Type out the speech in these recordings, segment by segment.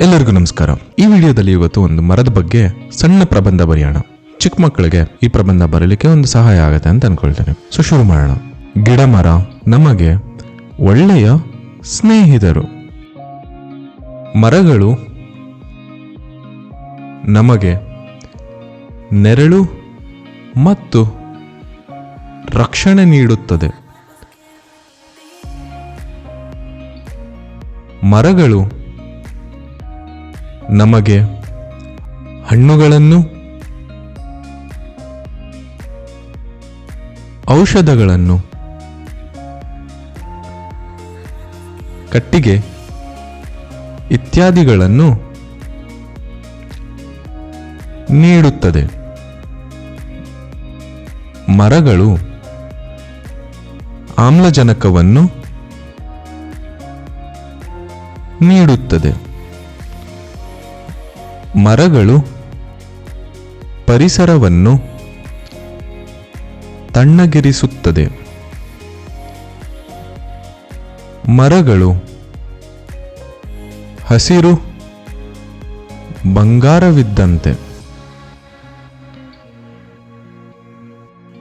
ಎಲ್ಲರಿಗೂ ನಮಸ್ಕಾರ. ಈ ವಿಡಿಯೋದಲ್ಲಿ ಇವತ್ತು ಒಂದು ಮರದ ಬಗ್ಗೆ ಸಣ್ಣ ಪ್ರಬಂಧ ಬರೆಯೋಣ. ಚಿಕ್ಕ ಮಕ್ಕಳಿಗೆ ಈ ಪ್ರಬಂಧ ಬರಲಿಕ್ಕೆ ಒಂದು ಸಹಾಯ ಆಗುತ್ತೆ ಅಂತ ಅನ್ಕೊಳ್ತೇನೆ. ಸೊ ಶುರು ಮಾಡೋಣ. ಗಿಡ ಮರ ನಮಗೆ ಒಳ್ಳೆಯ ಸ್ನೇಹಿತರು. ಮರಗಳು ನಮಗೆ ನೆರಳು ಮತ್ತು ರಕ್ಷಣೆ ನೀಡುತ್ತದೆ. ಮರಗಳು ನಮಗೆ ಹಣ್ಣುಗಳನ್ನು, ಔಷಧಗಳನ್ನು, ಕಟ್ಟಿಗೆ ಇತ್ಯಾದಿಗಳನ್ನು ನೀಡುತ್ತದೆ. ಮರಗಳು ಆಮ್ಲಜನಕವನ್ನು ನೀಡುತ್ತದೆ. ಮರಗಳು ಪರಿಸರವನ್ನು ತಣ್ಣಗಿರಿಸುತ್ತದೆ. ಮರಗಳು ಹಸಿರು ಬಂಗಾರವಿದ್ದಂತೆ.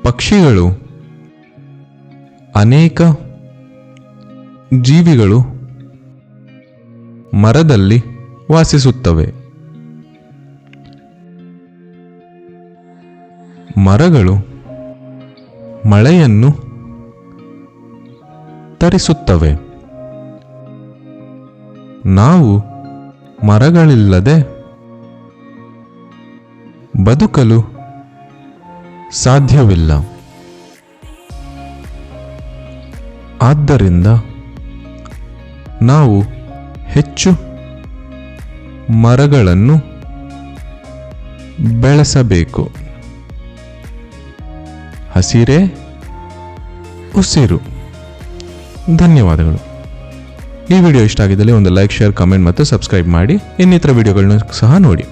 ಪಕ್ಷಿಗಳು ಅನೇಕ ಜೀವಿಗಳು ಮರದಲ್ಲಿ ವಾಸಿಸುತ್ತವೆ. ಮರಗಳು ಮಳೆಯನ್ನು ತರಿಸುತ್ತವೆ. ನಾವು ಮರಗಳಿಲ್ಲದೆ ಬದುಕಲು ಸಾಧ್ಯವಿಲ್ಲ. ಆದ್ದರಿಂದ ನಾವು ಹೆಚ್ಚು ಮರಗಳನ್ನು ಬೆಳೆಸಬೇಕು. ಹಸಿರೇ ಉಸಿರು. ಧನ್ಯವಾದಗಳು. ಈ ವಿಡಿಯೋ ಇಷ್ಟ ಆಗಿದ್ದಲ್ಲಿ ಒಂದು ಲೈಕ್, ಶೇರ್, ಕಮೆಂಟ್ ಮತ್ತು ಸಬ್ಸ್ಕ್ರೈಬ್ ಮಾಡಿ. ಇನ್ನಿತರ ವಿಡಿಯೋಗಳನ್ನು ಸಹ ನೋಡಿ.